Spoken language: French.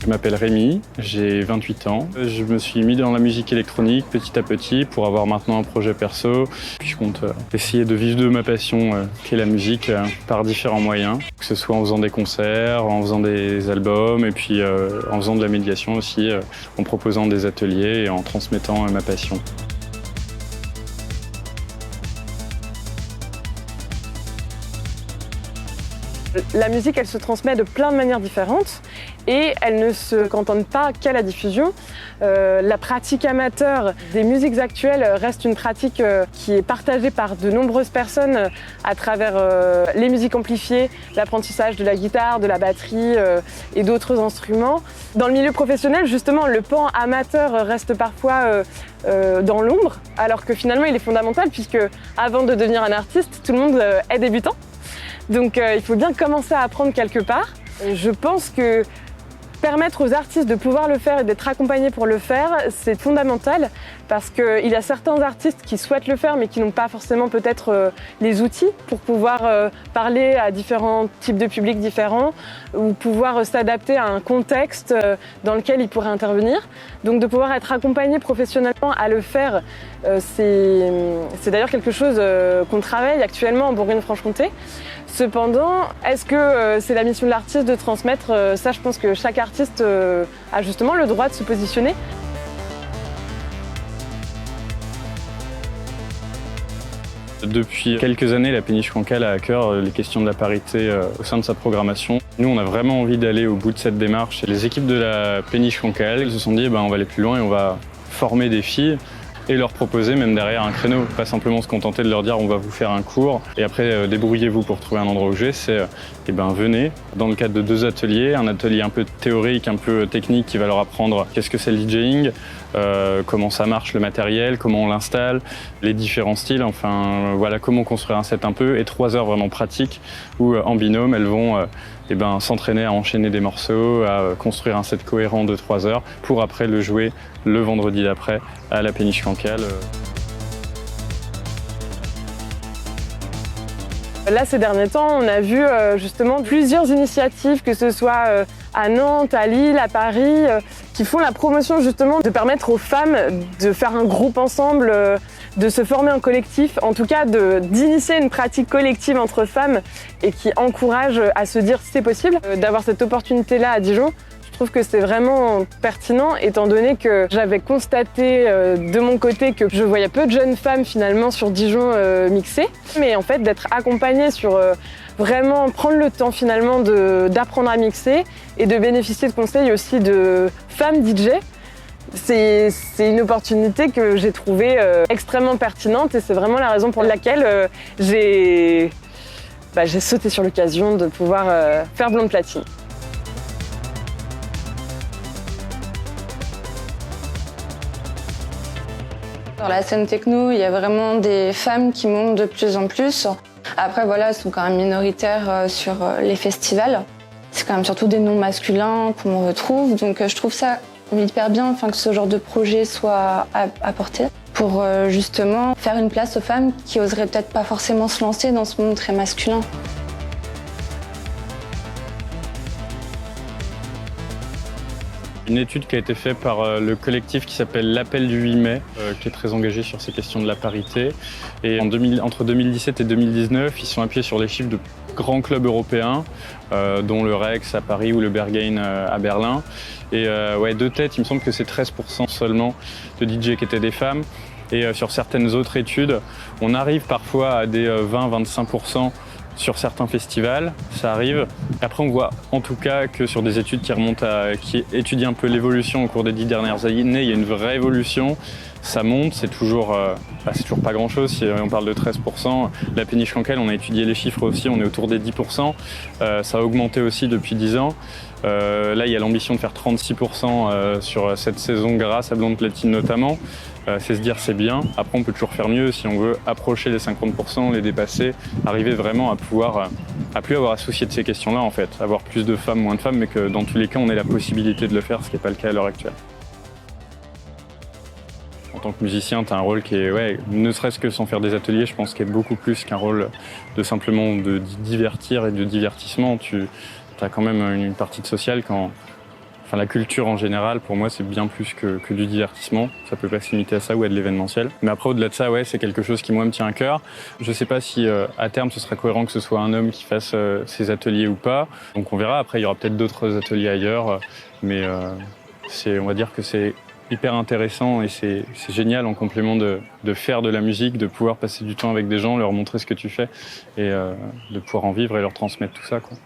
m'appelle Rémi, j'ai 28 ans. Je me suis mis dans la musique électronique petit à petit pour avoir maintenant un projet perso. Puis je compte essayer de vivre de ma passion qui est la musique par différents moyens. Que ce soit en faisant des concerts, en faisant des albums et puis en faisant de la médiation aussi, en proposant des ateliers et en transmettant ma passion. La musique, elle se transmet de plein de manières différentes et elle ne se cantonne pas qu'à la diffusion. La pratique amateur des musiques actuelles reste une pratique qui est partagée par de nombreuses personnes à travers les musiques amplifiées, l'apprentissage de la guitare, de la batterie et d'autres instruments. Dans le milieu professionnel, justement, le pan amateur reste parfois dans l'ombre, alors que finalement il est fondamental puisque avant de devenir un artiste, tout le monde est débutant. Donc il faut bien commencer à apprendre quelque part. Et je pense que permettre aux artistes de pouvoir le faire et d'être accompagnés pour le faire, c'est fondamental parce qu'il y a certains artistes qui souhaitent le faire mais qui n'ont pas forcément peut-être les outils pour pouvoir parler à différents types de publics différents ou pouvoir s'adapter à un contexte dans lequel ils pourraient intervenir. Donc de pouvoir être accompagné professionnellement à le faire, c'est d'ailleurs quelque chose qu'on travaille actuellement en Bourgogne-Franche-Comté. Cependant, est-ce que c'est la mission de l'artiste de transmettre? Ça, je pense que chaque artiste a justement le droit de se positionner. Depuis quelques années, la Péniche Cancale a à cœur les questions de la parité au sein de sa programmation. Nous, on a vraiment envie d'aller au bout de cette démarche. Les équipes de la Péniche Cancale se sont dit on va aller plus loin et on va former des filles et leur proposer même derrière un créneau. Pas simplement se contenter de leur dire on va vous faire un cours et après débrouillez-vous pour trouver un endroit où jouer. C'est venez dans le cadre de 2 ateliers, un atelier un peu théorique, un peu technique qui va leur apprendre qu'est-ce que c'est le DJing, comment ça marche le matériel, comment on l'installe, les différents styles, enfin voilà comment construire un set un peu, et 3 heures vraiment pratiques où en binôme elles vont s'entraîner à enchaîner des morceaux, à construire un set cohérent de 3 heures pour après le jouer le vendredi d'après à la Péniche Cancale. Là, ces derniers temps, on a vu justement plusieurs initiatives, que ce soit à Nantes, à Lille, à Paris, qui font la promotion justement de permettre aux femmes de faire un groupe ensemble, de se former en collectif, en tout cas d'initier une pratique collective entre femmes et qui encourage à se dire c'est possible. D'avoir cette opportunité-là à Dijon, je trouve que c'est vraiment pertinent étant donné que j'avais constaté de mon côté que je voyais peu de jeunes femmes finalement sur Dijon mixées. Mais en fait d'être accompagnée sur vraiment prendre le temps finalement d'apprendre à mixer et de bénéficier de conseils aussi de femmes DJ. C'est une opportunité que j'ai trouvée extrêmement pertinente et c'est vraiment la raison pour laquelle j'ai sauté sur l'occasion de pouvoir faire Blonde Platine. Dans la scène techno, il y a vraiment des femmes qui montent de plus en plus. Après, voilà, elles sont quand même minoritaires sur les festivals. C'est quand même surtout des noms masculins qu'on retrouve. Donc je trouve ça hyper bien que ce genre de projet soit apporté pour justement faire une place aux femmes qui oseraient peut-être pas forcément se lancer dans ce monde très masculin. Une étude qui a été faite par le collectif qui s'appelle l'Appel du 8 mai, qui est très engagé sur ces questions de la parité. Et entre 2017 et 2019, ils sont appuyés sur les chiffres de grands clubs européens, dont le Rex à Paris ou le Berghain à Berlin. Et de tête, il me semble que c'est 13% seulement de DJ qui étaient des femmes. Et sur certaines autres études, on arrive parfois à des 20-25%. Sur certains festivals, ça arrive. Après, on voit en tout cas que sur des études qui étudient un peu l'évolution au cours des 10 dernières années, il y a une vraie évolution. Ça monte, c'est toujours pas grand-chose. Si on parle de 13%, la Péniche Cancale, on a étudié les chiffres aussi, on est autour des 10%. Ça a augmenté aussi depuis 10 ans. Là, il y a l'ambition de faire 36% sur cette saison grâce à Blonde Platine notamment. C'est se dire c'est bien. Après, on peut toujours faire mieux si on veut approcher les 50%, les dépasser, arriver vraiment à pouvoir à plus avoir à se soucier de ces questions-là en fait, avoir plus de femmes, moins de femmes, mais que dans tous les cas, on ait la possibilité de le faire, ce qui n'est pas le cas à l'heure actuelle. En tant que musicien, tu as un rôle qui est, ne serait-ce que sans faire des ateliers, je pense qu'il y a beaucoup plus qu'un rôle de simplement de divertir et de divertissement. Tu as quand même une partie de sociale quand Enfin, la culture en général, pour moi, c'est bien plus que du divertissement. Ça peut pas se limiter à ça ou à de l'événementiel. Mais après, au-delà de ça, ouais, c'est quelque chose qui, moi, me tient à cœur. Je sais pas si, à terme, ce sera cohérent que ce soit un homme qui fasse ces ateliers ou pas. Donc, on verra. Après, il y aura peut-être d'autres ateliers ailleurs. Mais on va dire que c'est hyper intéressant et c'est génial en complément de faire de la musique, de pouvoir passer du temps avec des gens, leur montrer ce que tu fais et de pouvoir en vivre et leur transmettre tout ça, quoi.